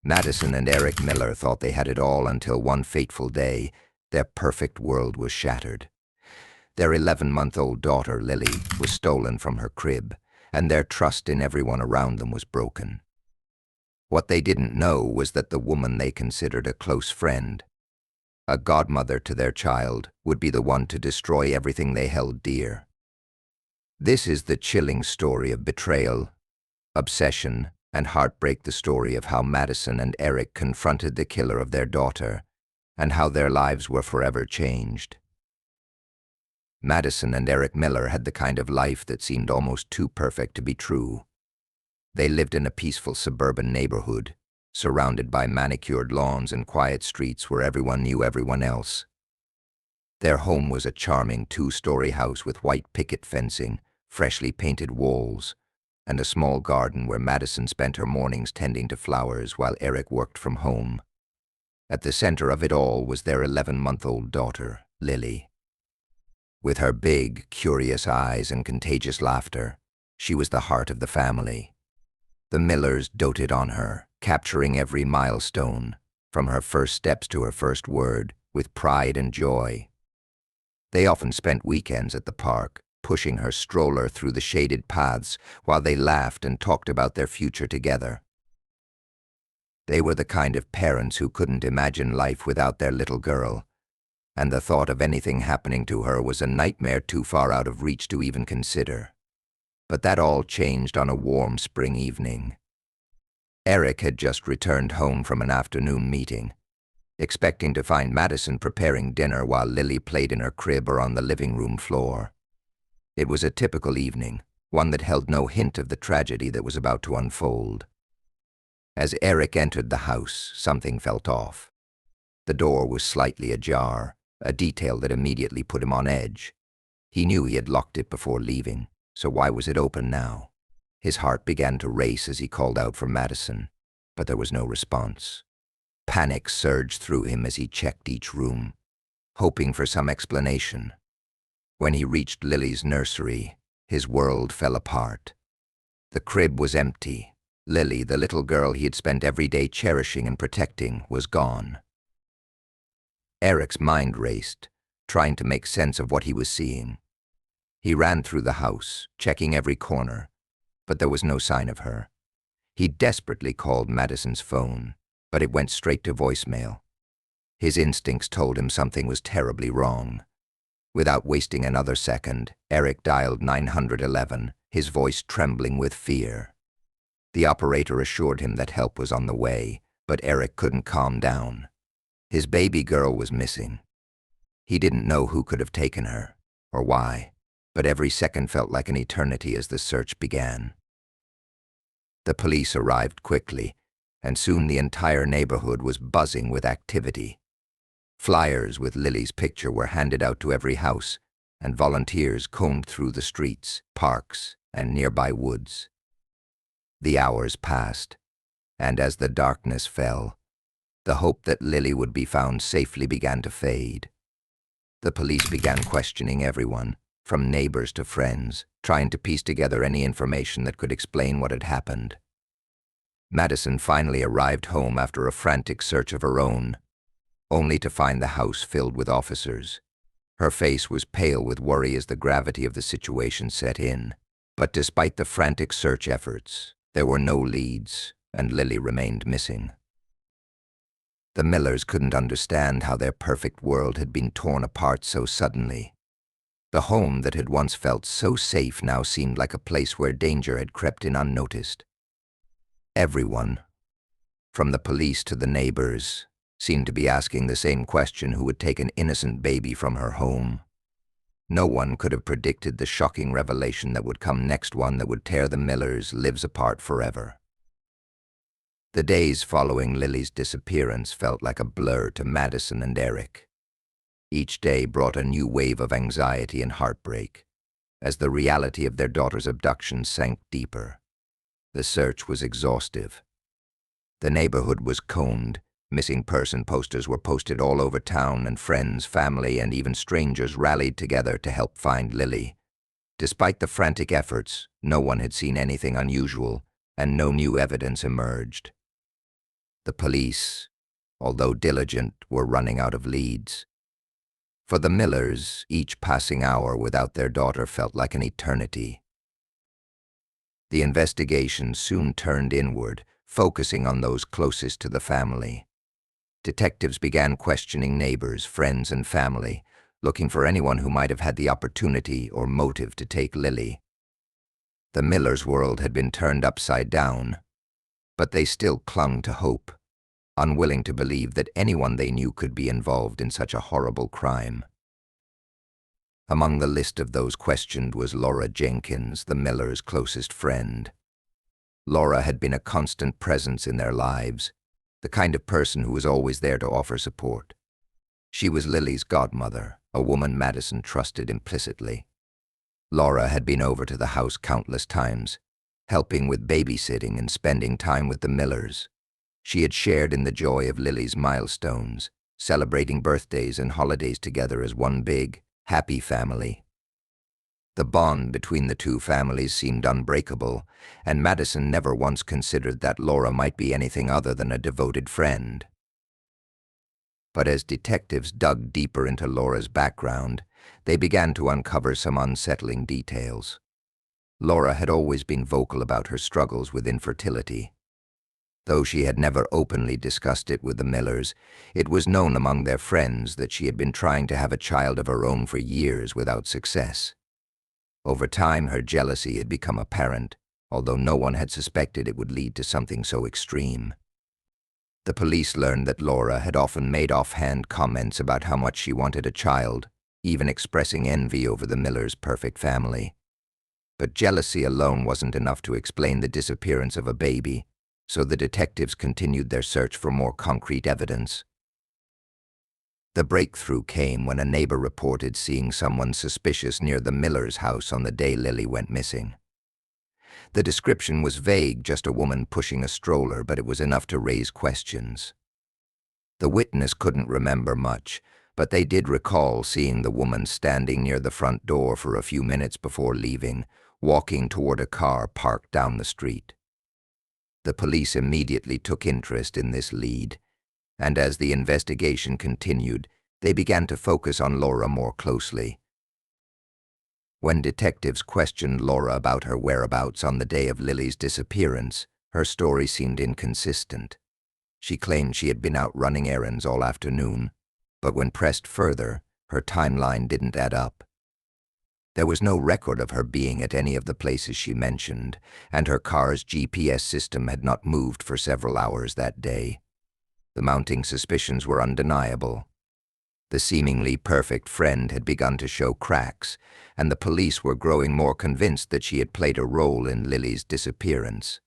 Madison and Eric Miller thought they had it all until one fateful day, their perfect world was shattered. Their 11-month-old daughter, Lily, was stolen from her crib, and their trust in everyone around them was broken. What they didn't know was that the woman they considered a close friend, a godmother to their child, would be the one to destroy everything they held dear. This is the chilling story of betrayal, obsession, and heartbreak, the story of how Madison and Eric confronted the killer of their daughter, and how their lives were forever changed. Madison and Eric Miller had the kind of life that seemed almost too perfect to be true. They lived in a peaceful suburban neighborhood, surrounded by manicured lawns and quiet streets where everyone knew everyone else. Their home was a charming 2-story house with white picket fencing, freshly painted walls, and a small garden where Madison spent her mornings tending to flowers while Eric worked from home. At the center of it all was their 11-month-old daughter, Lily. With her big, curious eyes and contagious laughter, she was the heart of the family. The Millers doted on her, capturing every milestone, from her first steps to her first word, with pride and joy. They often spent weekends at the park, pushing her stroller through the shaded paths while they laughed and talked about their future together. They were the kind of parents who couldn't imagine life without their little girl, and the thought of anything happening to her was a nightmare too far out of reach to even consider. But that all changed on a warm spring evening. Eric had just returned home from an afternoon meeting, expecting to find Madison preparing dinner while Lily played in her crib or on the living room floor. It was a typical evening, one that held no hint of the tragedy that was about to unfold. As Eric entered the house, something felt off. The door was slightly ajar, a detail that immediately put him on edge. He knew he had locked it before leaving, so why was it open now? His heart began to race as he called out for Madison, but there was no response. Panic surged through him as he checked each room, hoping for some explanation. When he reached Lily's nursery, his world fell apart. The crib was empty. Lily, the little girl he had spent every day cherishing and protecting, was gone. Eric's mind raced, trying to make sense of what he was seeing. He ran through the house, checking every corner, but there was no sign of her. He desperately called Madison's phone, but it went straight to voicemail. His instincts told him something was terribly wrong. Without wasting another second, Eric dialed 911, his voice trembling with fear. The operator assured him that help was on the way, but Eric couldn't calm down. His baby girl was missing. He didn't know who could have taken her, or why, but every second felt like an eternity as the search began. The police arrived quickly, and soon the entire neighborhood was buzzing with activity. Flyers with Lily's picture were handed out to every house, and volunteers combed through the streets, parks, and nearby woods. The hours passed, and as the darkness fell, the hope that Lily would be found safely began to fade. The police began questioning everyone, from neighbors to friends, trying to piece together any information that could explain what had happened. Madison finally arrived home after a frantic search of her own, only to find the house filled with officers. Her face was pale with worry as the gravity of the situation set in. But despite the frantic search efforts, there were no leads, and Lily remained missing. The Millers couldn't understand how their perfect world had been torn apart so suddenly. The home that had once felt so safe now seemed like a place where danger had crept in unnoticed. Everyone, from the police to the neighbors, seemed to be asking the same question: who would take an innocent baby from her home? No one could have predicted the shocking revelation that would come next, one that would tear the Millers' lives apart forever. The days following Lily's disappearance felt like a blur to Madison and Eric. Each day brought a new wave of anxiety and heartbreak, as the reality of their daughter's abduction sank deeper. The search was exhaustive. The neighborhood was combed, missing person posters were posted all over town, and friends, family, and even strangers rallied together to help find Lily. Despite the frantic efforts, no one had seen anything unusual, and no new evidence emerged. The police, although diligent, were running out of leads. For the Millers, each passing hour without their daughter felt like an eternity. The investigation soon turned inward, focusing on those closest to the family. Detectives began questioning neighbors, friends, and family, looking for anyone who might have had the opportunity or motive to take Lily. The Millers' world had been turned upside down, but they still clung to hope, unwilling to believe that anyone they knew could be involved in such a horrible crime. Among the list of those questioned was Laura Jenkins, the Millers' closest friend. Laura had been a constant presence in their lives, the kind of person who was always there to offer support. She was Lily's godmother, a woman Madison trusted implicitly. Laura had been over to the house countless times, helping with babysitting and spending time with the Millers. She had shared in the joy of Lily's milestones, celebrating birthdays and holidays together as one big, happy family. The bond between the two families seemed unbreakable, and Madison never once considered that Laura might be anything other than a devoted friend. But as detectives dug deeper into Laura's background, they began to uncover some unsettling details. Laura had always been vocal about her struggles with infertility. Though she had never openly discussed it with the Millers, it was known among their friends that she had been trying to have a child of her own for years without success. Over time, her jealousy had become apparent, although no one had suspected it would lead to something so extreme. The police learned that Laura had often made offhand comments about how much she wanted a child, even expressing envy over the Millers' perfect family. But jealousy alone wasn't enough to explain the disappearance of a baby, so the detectives continued their search for more concrete evidence. The breakthrough came when a neighbor reported seeing someone suspicious near the Millers' house on the day Lily went missing. The description was vague, just a woman pushing a stroller, but it was enough to raise questions. The witness couldn't remember much, but they did recall seeing the woman standing near the front door for a few minutes before leaving, walking toward a car parked down the street. The police immediately took interest in this lead, and as the investigation continued, they began to focus on Laura more closely. When detectives questioned Laura about her whereabouts on the day of Lily's disappearance, her story seemed inconsistent. She claimed she had been out running errands all afternoon, but when pressed further, her timeline didn't add up. There was no record of her being at any of the places she mentioned, and her car's GPS system had not moved for several hours that day. The mounting suspicions were undeniable. The seemingly perfect friend had begun to show cracks, and the police were growing more convinced that she had played a role in Lily's disappearance.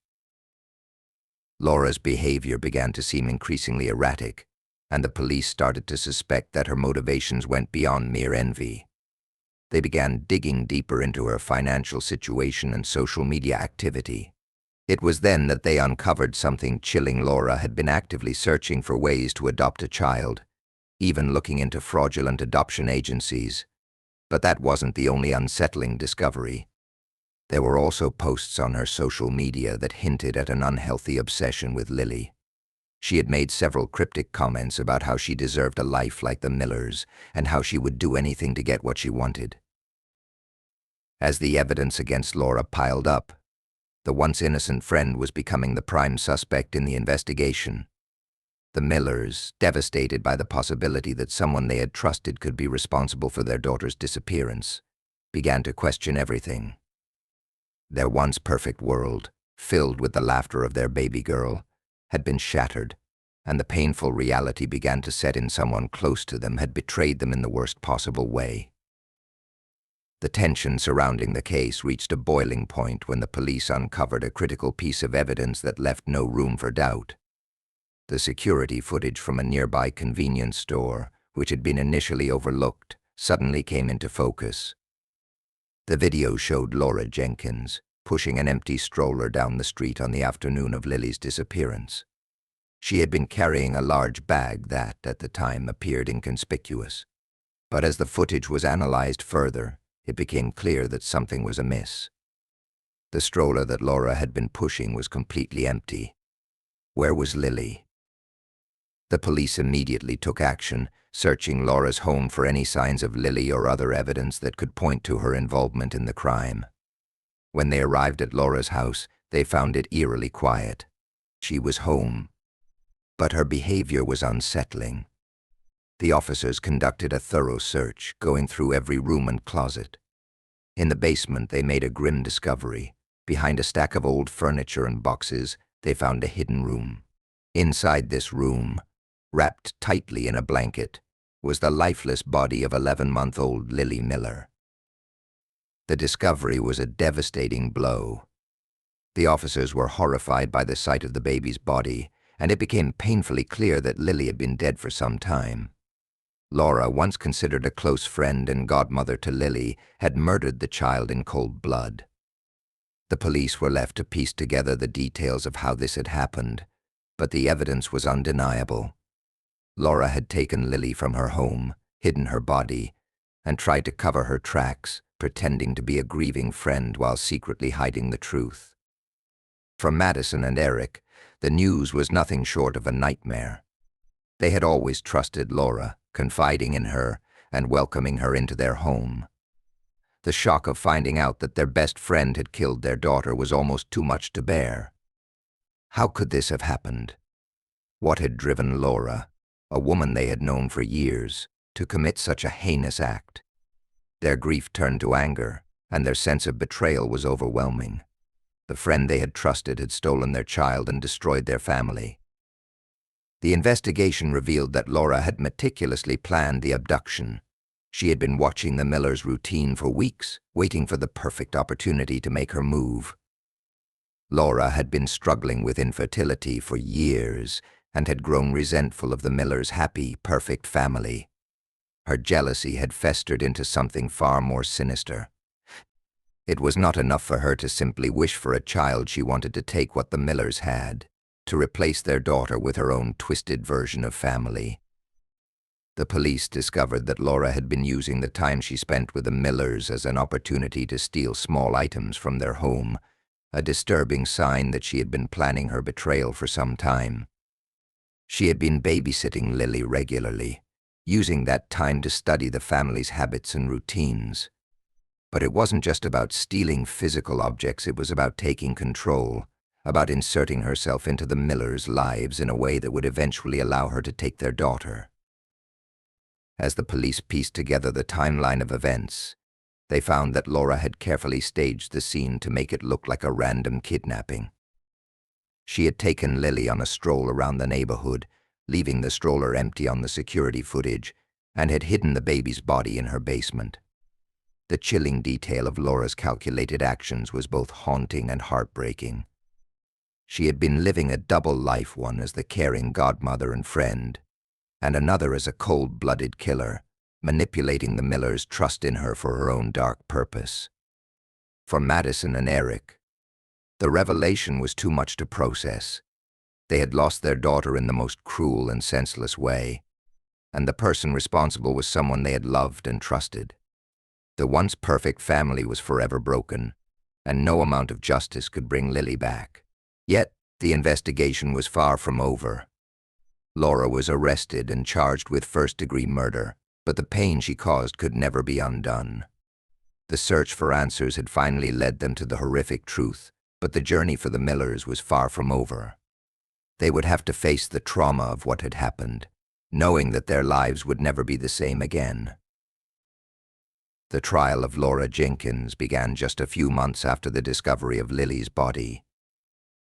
Laura's behavior began to seem increasingly erratic, and the police started to suspect that her motivations went beyond mere envy. They began digging deeper into her financial situation and social media activity. It was then that they uncovered something chilling. Laura had been actively searching for ways to adopt a child, even looking into fraudulent adoption agencies. But that wasn't the only unsettling discovery. There were also posts on her social media that hinted at an unhealthy obsession with Lily. She had made several cryptic comments about how she deserved a life like the Millers and how she would do anything to get what she wanted. As the evidence against Laura piled up, the once innocent friend was becoming the prime suspect in the investigation. The Millers, devastated by the possibility that someone they had trusted could be responsible for their daughter's disappearance, began to question everything. Their once perfect world, filled with the laughter of their baby girl, had been shattered, and the painful reality began to set in. Someone close to them had betrayed them in the worst possible way. The tension surrounding the case reached a boiling point when the police uncovered a critical piece of evidence that left no room for doubt. The security footage from a nearby convenience store, which had been initially overlooked, suddenly came into focus. The video showed Laura Jenkins pushing an empty stroller down the street on the afternoon of Lily's disappearance. She had been carrying a large bag that, at the time, appeared inconspicuous. But as the footage was analyzed further, it became clear that something was amiss. The stroller that Laura had been pushing was completely empty. Where was Lily? The police immediately took action, searching Laura's home for any signs of Lily or other evidence that could point to her involvement in the crime. When they arrived at Laura's house, they found it eerily quiet. She was home, but her behavior was unsettling. The officers conducted a thorough search, going through every room and closet. In the basement, they made a grim discovery. Behind a stack of old furniture and boxes, they found a hidden room. Inside this room, wrapped tightly in a blanket, was the lifeless body of 11-month-old Lily Miller. The discovery was a devastating blow. The officers were horrified by the sight of the baby's body, and it became painfully clear that Lily had been dead for some time. Laura, once considered a close friend and godmother to Lily, had murdered the child in cold blood. The police were left to piece together the details of how this had happened, but the evidence was undeniable. Laura had taken Lily from her home, hidden her body, and tried to cover her tracks, pretending to be a grieving friend while secretly hiding the truth. For Madison and Eric, the news was nothing short of a nightmare. They had always trusted Laura, confiding in her and welcoming her into their home. The shock of finding out that their best friend had killed their daughter was almost too much to bear. How could this have happened? What had driven Laura, a woman they had known for years, to commit such a heinous act? Their grief turned to anger, and their sense of betrayal was overwhelming. The friend they had trusted had stolen their child and destroyed their family. The investigation revealed that Laura had meticulously planned the abduction. She had been watching the Millers' routine for weeks, waiting for the perfect opportunity to make her move. Laura had been struggling with infertility for years and had grown resentful of the Millers' happy, perfect family. Her jealousy had festered into something far more sinister. It was not enough for her to simply wish for a child. She wanted to take what the Millers had, to replace their daughter with her own twisted version of family. The police discovered that Laura had been using the time she spent with the Millers as an opportunity to steal small items from their home, a disturbing sign that she had been planning her betrayal for some time. She had been babysitting Lily regularly, using that time to study the family's habits and routines. But it wasn't just about stealing physical objects, it was about taking control, about inserting herself into the Millers' lives in a way that would eventually allow her to take their daughter. As the police pieced together the timeline of events, they found that Laura had carefully staged the scene to make it look like a random kidnapping. She had taken Lily on a stroll around the neighborhood, leaving the stroller empty on the security footage, and had hidden the baby's body in her basement. The chilling detail of Laura's calculated actions was both haunting and heartbreaking. She had been living a double life, one as the caring godmother and friend, and another as a cold-blooded killer, manipulating the Millers' trust in her for her own dark purpose. For Madison and Eric, the revelation was too much to process. They had lost their daughter in the most cruel and senseless way, and the person responsible was someone they had loved and trusted. The once perfect family was forever broken, and no amount of justice could bring Lily back. Yet, the investigation was far from over. Laura was arrested and charged with first-degree murder, but the pain she caused could never be undone. The search for answers had finally led them to the horrific truth, but the journey for the Millers was far from over. They would have to face the trauma of what had happened, knowing that their lives would never be the same again. The trial of Laura Jenkins began just a few months after the discovery of Lily's body.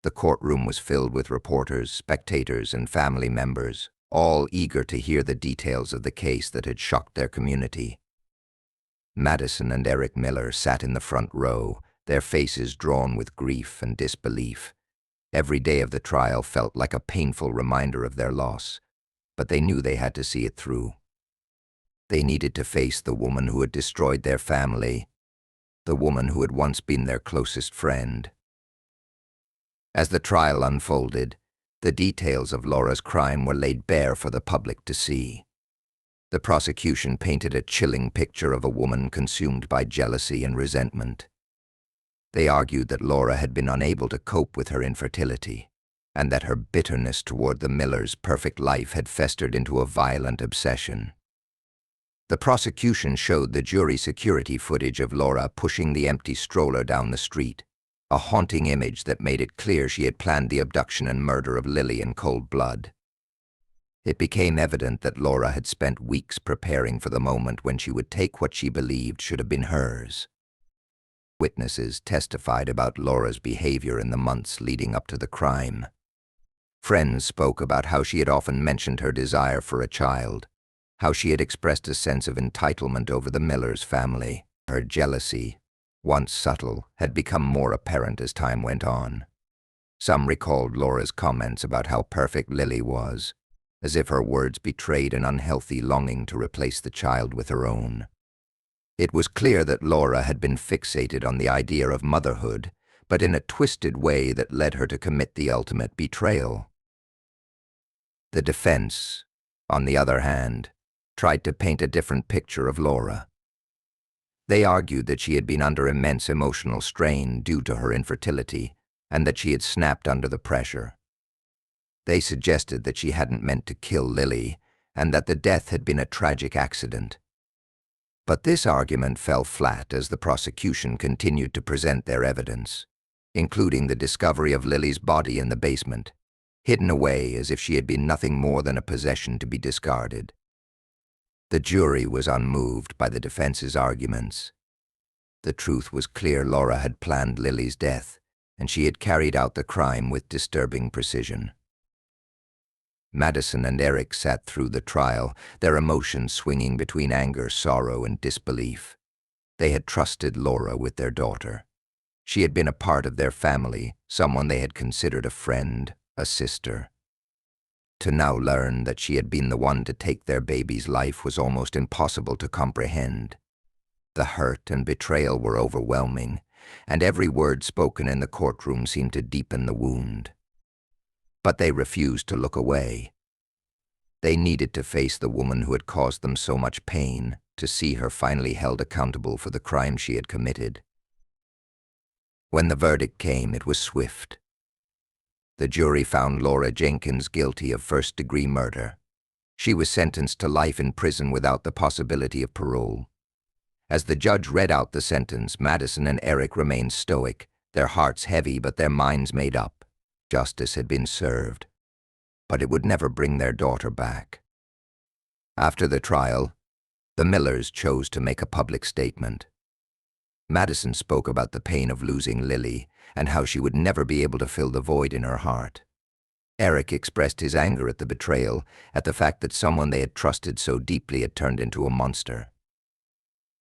The courtroom was filled with reporters, spectators, and family members, all eager to hear the details of the case that had shocked their community. Madison and Eric Miller sat in the front row, their faces drawn with grief and disbelief. Every day of the trial felt like a painful reminder of their loss, but they knew they had to see it through. They needed to face the woman who had destroyed their family, the woman who had once been their closest friend. As the trial unfolded, the details of Laura's crime were laid bare for the public to see. The prosecution painted a chilling picture of a woman consumed by jealousy and resentment. They argued that Laura had been unable to cope with her infertility, and that her bitterness toward the Millers' perfect life had festered into a violent obsession. The prosecution showed the jury security footage of Laura pushing the empty stroller down the street, a haunting image that made it clear she had planned the abduction and murder of Lily in cold blood. It became evident that Laura had spent weeks preparing for the moment when she would take what she believed should have been hers. Witnesses testified about Laura's behavior in the months leading up to the crime. Friends spoke about how she had often mentioned her desire for a child, how she had expressed a sense of entitlement over the Millers' family. Her jealousy, once subtle, had become more apparent as time went on. Some recalled Laura's comments about how perfect Lily was, as if her words betrayed an unhealthy longing to replace the child with her own. It was clear that Laura had been fixated on the idea of motherhood, but in a twisted way that led her to commit the ultimate betrayal. The defense, on the other hand, tried to paint a different picture of Laura. They argued that she had been under immense emotional strain due to her infertility, and that she had snapped under the pressure. They suggested that she hadn't meant to kill Lily, and that the death had been a tragic accident. But this argument fell flat as the prosecution continued to present their evidence, including the discovery of Lily's body in the basement, hidden away as if she had been nothing more than a possession to be discarded. The jury was unmoved by the defense's arguments. The truth was clear: Laura had planned Lily's death, and she had carried out the crime with disturbing precision. Madison and Eric sat through the trial, their emotions swinging between anger, sorrow, and disbelief. They had trusted Laura with their daughter. She had been a part of their family, someone they had considered a friend, a sister. To now learn that she had been the one to take their baby's life was almost impossible to comprehend. The hurt and betrayal were overwhelming, and every word spoken in the courtroom seemed to deepen the wound. But they refused to look away. They needed to face the woman who had caused them so much pain, to see her finally held accountable for the crime she had committed. When the verdict came, it was swift. The jury found Laura Jenkins guilty of first-degree murder. She was sentenced to life in prison without the possibility of parole. As the judge read out the sentence, Madison and Eric remained stoic, their hearts heavy but their minds made up. Justice had been served, but it would never bring their daughter back. After the trial, the Millers chose to make a public statement. Madison spoke about the pain of losing Lily and how she would never be able to fill the void in her heart. Eric expressed his anger at the betrayal, at the fact that someone they had trusted so deeply had turned into a monster.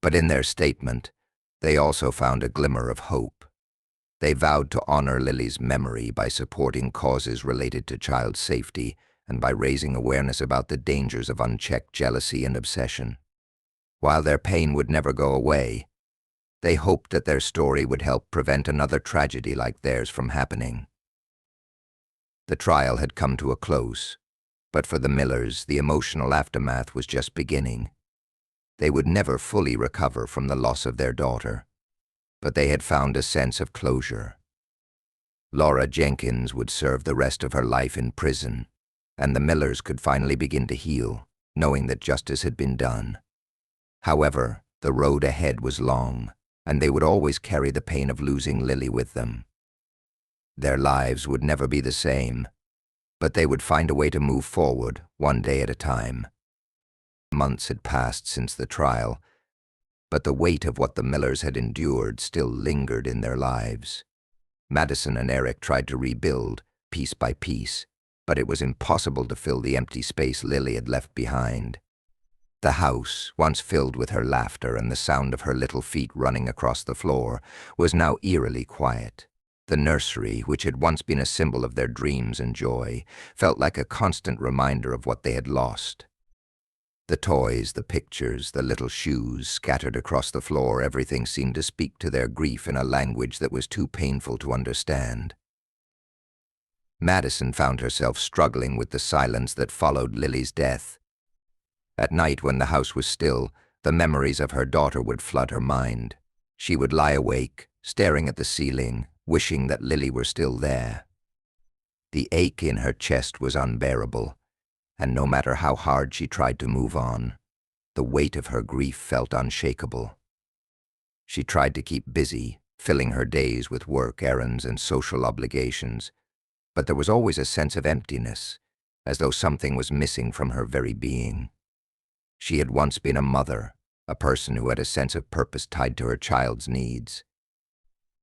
But in their statement, they also found a glimmer of hope. They vowed to honor Lily's memory by supporting causes related to child safety and by raising awareness about the dangers of unchecked jealousy and obsession. While their pain would never go away, they hoped that their story would help prevent another tragedy like theirs from happening. The trial had come to a close, but for the Millers, the emotional aftermath was just beginning. They would never fully recover from the loss of their daughter, but they had found a sense of closure. Laura Jenkins would serve the rest of her life in prison, and the Millers could finally begin to heal, knowing that justice had been done. However, the road ahead was long, and they would always carry the pain of losing Lily with them. Their lives would never be the same, but they would find a way to move forward, one day at a time. Months had passed since the trial, but the weight of what the Millers had endured still lingered in their lives. Madison and Eric tried to rebuild, piece by piece, but it was impossible to fill the empty space Lily had left behind. The house, once filled with her laughter and the sound of her little feet running across the floor, was now eerily quiet. The nursery, which had once been a symbol of their dreams and joy, felt like a constant reminder of what they had lost. The toys, the pictures, the little shoes scattered across the floor, everything seemed to speak to their grief in a language that was too painful to understand. Madison found herself struggling with the silence that followed Lily's death. At night, when the house was still, the memories of her daughter would flood her mind. She would lie awake, staring at the ceiling, wishing that Lily were still there. The ache in her chest was unbearable, and no matter how hard she tried to move on, the weight of her grief felt unshakable. She tried to keep busy, filling her days with work, errands, and social obligations, but there was always a sense of emptiness, as though something was missing from her very being. She had once been a mother, a person who had a sense of purpose tied to her child's needs.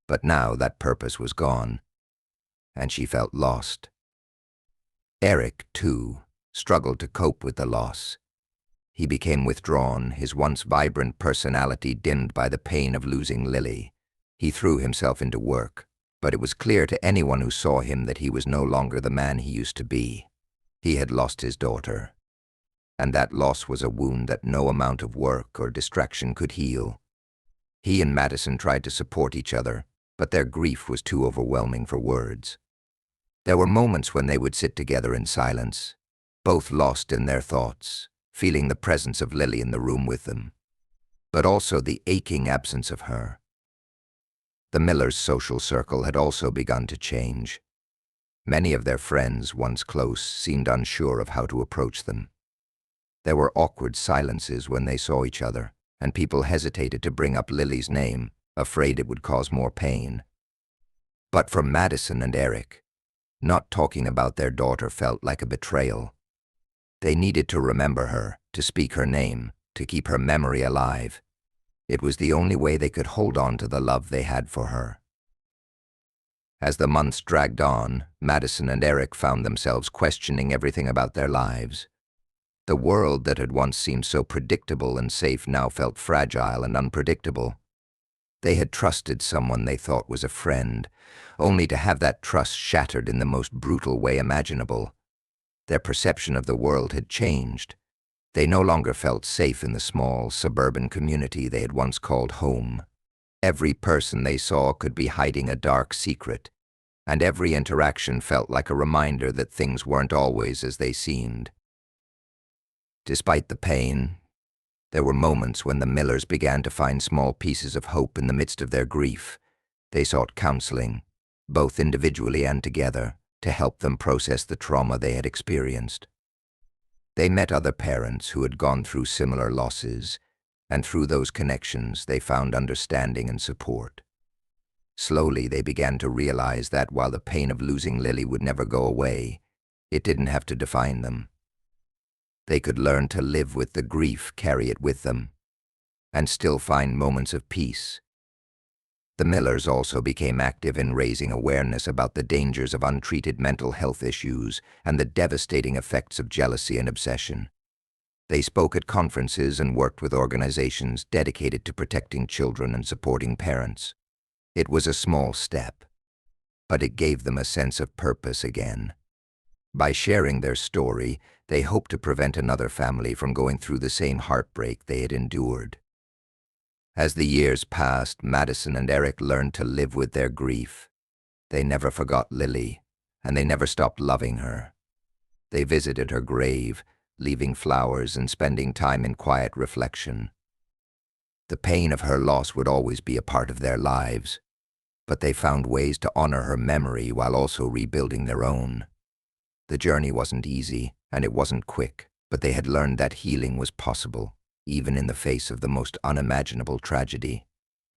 But now that purpose was gone, and she felt lost. Eric, too, struggled to cope with the loss. He became withdrawn, his once vibrant personality dimmed by the pain of losing Lily. He threw himself into work, but it was clear to anyone who saw him that he was no longer the man he used to be. He had lost his daughter, and that loss was a wound that no amount of work or distraction could heal. He and Madison tried to support each other, but their grief was too overwhelming for words. There were moments when they would sit together in silence, both lost in their thoughts, feeling the presence of Lily in the room with them, but also the aching absence of her. The Millers' social circle had also begun to change. Many of their friends, once close, seemed unsure of how to approach them. There were awkward silences when they saw each other, and people hesitated to bring up Lily's name, afraid it would cause more pain. But for Madison and Eric, not talking about their daughter felt like a betrayal. They needed to remember her, to speak her name, to keep her memory alive. It was the only way they could hold on to the love they had for her. As the months dragged on, Madison and Eric found themselves questioning everything about their lives. The world that had once seemed so predictable and safe now felt fragile and unpredictable. They had trusted someone they thought was a friend, only to have that trust shattered in the most brutal way imaginable. Their perception of the world had changed. They no longer felt safe in the small, suburban community they had once called home. Every person they saw could be hiding a dark secret, and every interaction felt like a reminder that things weren't always as they seemed. Despite the pain, there were moments when the Millers began to find small pieces of hope in the midst of their grief. They sought counseling, both individually and together, to help them process the trauma they had experienced. They met other parents who had gone through similar losses, and through those connections they found understanding and support. Slowly they began to realize that while the pain of losing Lily would never go away, it didn't have to define them. They could learn to live with the grief, carry it with them, and still find moments of peace. The Millers also became active in raising awareness about the dangers of untreated mental health issues and the devastating effects of jealousy and obsession. They spoke at conferences and worked with organizations dedicated to protecting children and supporting parents. It was a small step, but it gave them a sense of purpose again. By sharing their story, they hoped to prevent another family from going through the same heartbreak they had endured. As the years passed, Madison and Eric learned to live with their grief. They never forgot Lily, and they never stopped loving her. They visited her grave, leaving flowers and spending time in quiet reflection. The pain of her loss would always be a part of their lives, but they found ways to honor her memory while also rebuilding their own. The journey wasn't easy, and it wasn't quick, but they had learned that healing was possible, even in the face of the most unimaginable tragedy.